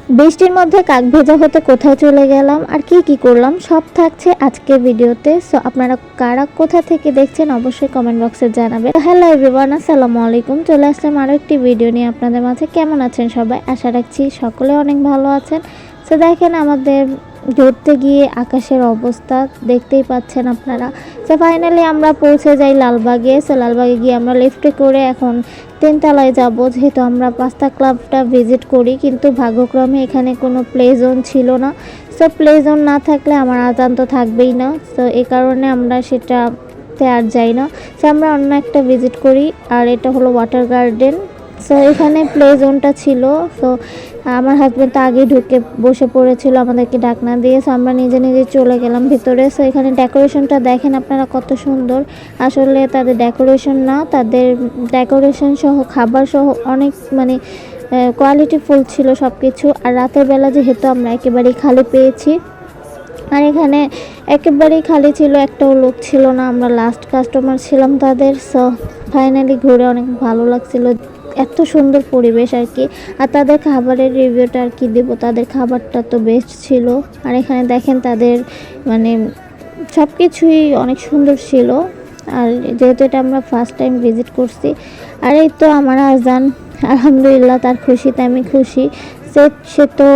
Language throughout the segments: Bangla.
বৃষ্টির মধ্যে কাক ভেজা হতে কোথায় চলে গেলাম আর কি করলাম সব থাকছে আজকের ভিডিওতে। সো আপনারা কারা কোথা থেকে দেখছেন অবশ্যই কমেন্ট বক্সে জানাবেন। হ্যালো এভরিওয়ান, আসসালামু আলাইকুম। চলে আসলাম আরও একটি ভিডিও নিয়ে আপনাদের মাঝে। কেমন আছেন সবাই? আশা রাখছি সকলে অনেক ভালো আছেন। সো দেখেন আমাদের ঘুরতে গিয়ে আকাশের অবস্থা দেখতেই পাচ্ছেন আপনারা। সো ফাইনালি আমরা পৌঁছে যাই লালবাগে। সো লালবাগে গিয়ে আমরা লিফটে করে এখন 3তলায় যাব, যেহেতু আমরা পাস্তা ক্লাবটা ভিজিট করি, কিন্তু ভাগ্যক্রমে এখানে কোনো প্লে জোন ছিল না। সো প্লে জোন না থাকলে আমার আজান তো থাকবেই না। সো এই কারণে আমরা সেটাতে আর যাই না। সো আমরা অন্য একটা ভিজিট করি, আর এটা হলো ওয়াটার গার্ডেন। সো এখানে প্লে জোনটা ছিল। সো আমার হাজব্যান্ড তো আগেই ঢুকে বসে পড়েছিল আমাদেরকে ডাকনা দিয়ে। সো আমরা নিজে নিজে চলে গেলাম ভিতরে। সো এখানে ডেকোরেশনটা দেখেন আপনারা কত সুন্দর। আসলে তাদের ডেকোরেশন না, তাদের ডেকোরেশন সহ খাবার সহ অনেক কোয়ালিটিফুল ছিল সব কিছু। আর রাতের বেলা যেহেতু আমরা একেবারেই খালি পেয়েছি, আর এখানে একেবারেই খালি ছিল, একটাও লোক ছিল না, আমরা লাস্ট কাস্টমার ছিলাম তাদের। সো ফাইনালি ঘুরে অনেক ভালো লাগছিল, এত সুন্দর পরিবেশ আর কি। আর তাদের খাবারের রিভিউটা আর কি দেবো, তাদের খাবারটা তো বেস্ট ছিল। আর এখানে দেখেন তাদের সব কিছুই অনেক সুন্দর ছিল। আর যেহেতু এটা আমরা ফার্স্ট টাইম ভিজিট করছি, আর এই তো আমার আজান, আলহামদুলিল্লাহ তার খুশিতে আমি খুশি। সে তো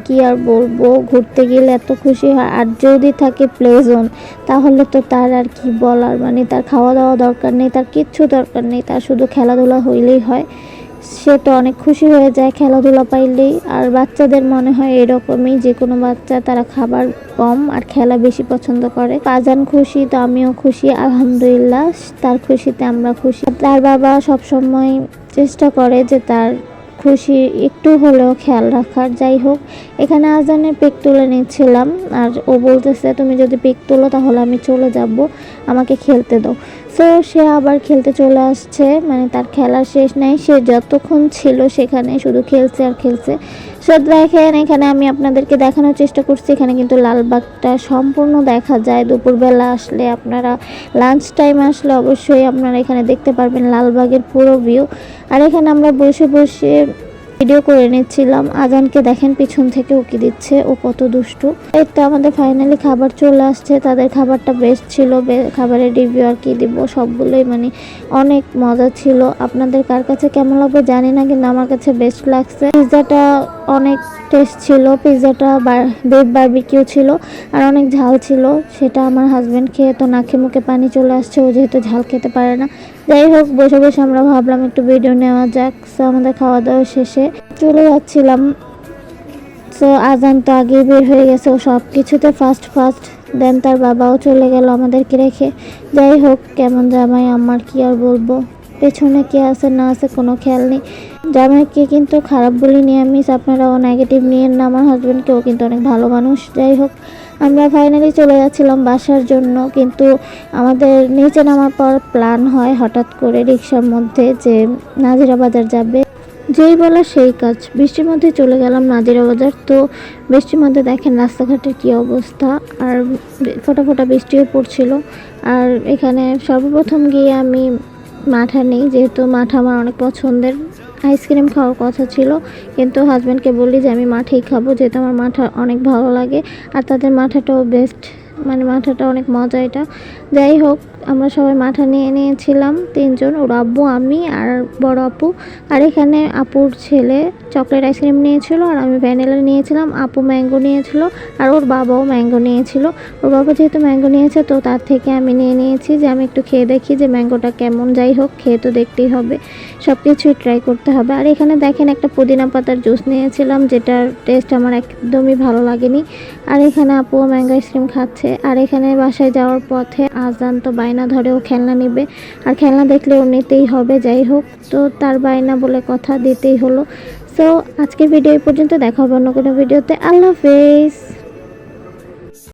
কি আর বলবো, ঘুরতে গেলে এত খুশি হয়। আর যদি থাকে প্লে জোন তাহলে তো তার আর কি বলার, তার খাওয়া দাওয়া দরকার নেই, তার কিচ্ছু দরকার নেই, তার শুধু খেলাধুলা হইলেই হয়। সে তো অনেক খুশি হয়ে যায় খেলাধুলা পাইলেই। আর বাচ্চাদের মনে হয় এরকমই, যে কোনো বাচ্চা তারা খাবার কম আর খেলা বেশি পছন্দ করে। আজান খুশি তো আমিও খুশি, আলহামদুলিল্লাহ তার খুশিতে আমরা খুশি। তার বাবা সবসময় চেষ্টা করে যে তার খুশি একটু হলেও খেয়াল রাখার। যাই হোক, এখানে আজানের পিক তুলে নিচ্ছিলাম, আর ও বলতেছে তুমি যদি পিক তোলো তাহলে আমি চলে যাব, আমাকে খেলতে দাও। সো সে আবার খেলতে চলে আসছে, তার খেলার শেষ নাই। সে যতক্ষণ ছিল সেখানে শুধু খেলছে আর খেলছে। সো দেখেন এখানে আমি আপনাদেরকে দেখানোর চেষ্টা করছি, এখানে কিন্তু লালবাগটা সম্পূর্ণ দেখা যায়। দুপুরবেলা আসলে, আপনারা লাঞ্চ টাইম আসলে অবশ্যই আপনারা এখানে দেখতে পারবেন লালবাগের পুরো ভিউ। আর এখানে আমরা বসে বসে ভিডিও করে নিচ্ছিলাম। আজানকে দেখেন পিছন থেকে উকি দিচ্ছে, ও কত দুষ্টু। এই তো আমাদের ফাইনালি খাবার চলে আসছে, তাদের খাবারটা বেস্ট ছিল। খাবারের রিভিউ আর কি দিব, সবগুলোই অনেক মজা ছিল। আপনাদের কার কাছে কেমন লাগবে জানি না, কিন্তু আমার কাছে বেস্ট লাগছে। পিৎজাটা অনেক টেস্ট ছিল, পিৎজাটা বেফ বারবিকিউ ছিল, আর অনেক ঝাল ছিল। সেটা আমার হাজব্যান্ড খেয়ে তো নাকে মুখে পানি চলে আসছে, ও যেহেতু ঝাল খেতে পারে না। যাই হোক, বসে বসে আমরা ভাবলাম একটু ভিডিও নেওয়া যাক। সো আমাদের খাওয়া দাওয়া শেষে চলে যাচ্ছিলাম। সো আজান তো আগেই বের হয়ে গেছে, ও সব কিছুতে ফার্স্ট দেন তার বাবাও চলে গেল আমাদেরকে রেখে। যাই হোক, কেমন জামাই আমার, কি আর বলবো, পেছনে কে আছে না আছে কোনো খেয়াল নেই। জামাইকে কিন্তু খারাপ বলিনি আমি, আপনারাও নেগেটিভ নিয়েন না। আমার হাজব্যান্ডকেও কিন্তু অনেক ভালো মানুষ। যাই হোক, আমরা ফাইনালি চলে যাচ্ছিলাম বাসার জন্য, কিন্তু আমাদের নিচে নামার পর প্ল্যান হয় হঠাৎ করে রিক্সার মধ্যে যে নাজিরা বাজার যাবে। যেই বলা সেই কাজ, বৃষ্টির মধ্যে চলে গেলাম নাজিরা বাজার। তো বৃষ্টির মধ্যে দেখেন রাস্তাঘাটের কী অবস্থা, আর ফোঁটা ফোঁটা বৃষ্টিও পড়ছিল। আর এখানে সর্বপ্রথম গিয়ে আমি মাঠা নেই, যেহেতু মাঠা আমার অনেক পছন্দের। আইসক্রিম খাওয়ার কথা ছিল, কিন্তু হাজব্যান্ডকে বলি যে আমি মাঠেই খাবো, যেহেতু আমার মাঠা অনেক ভালো লাগে। আর তাদের মাঠাটাও বেস্ট, মাঠাটা অনেক মজা এটা। যাই হোক, আমরা সবাই মাঠা নিয়ে নিয়েছিলাম, 3 জন, ওর আব্বু, আমি আর বড় আপু। আর এখানে আপুর ছেলে চকলেট আইসক্রিম নিয়েছিল, আর আমি ভ্যানিলা নিয়েছিলাম। আপু ম্যাঙ্গো নিয়েছিল, আর ওর বাবাও ম্যাঙ্গো নিয়েছিল। ওর বাবা যেহেতু ম্যাঙ্গো নিয়েছে, তো তার থেকে আমি নিয়ে নিয়েছি যে আমি একটু খেয়ে দেখি যে ম্যাঙ্গোটা কেমন। যাই হোক, খেয়ে তো দেখতেই হবে, সব কিছুই ট্রাই করতে হবে। আর এখানে দেখেন একটা পুদিনা পাতার জুস নিয়েছিলাম, যেটার টেস্ট আমার একদমই ভালো লাগেনি। আর এখানে আপুও ম্যাঙ্গো আইসক্রিম খাচ্ছে। আর এখানে বাসায় যাওয়ার পথে আজান তো বায়না ধরে ও খেলনা নিবে, আর খেলনা দেখলে ও নিতেই হবে। যাই হোক, তো তার বায়না বলে কথা দিতেই হলো। সো আজকের ভিডিও এই পর্যন্ত, দেখা হবে অন্য কোনো ভিডিওতে। আল্লাহ হাফেজ।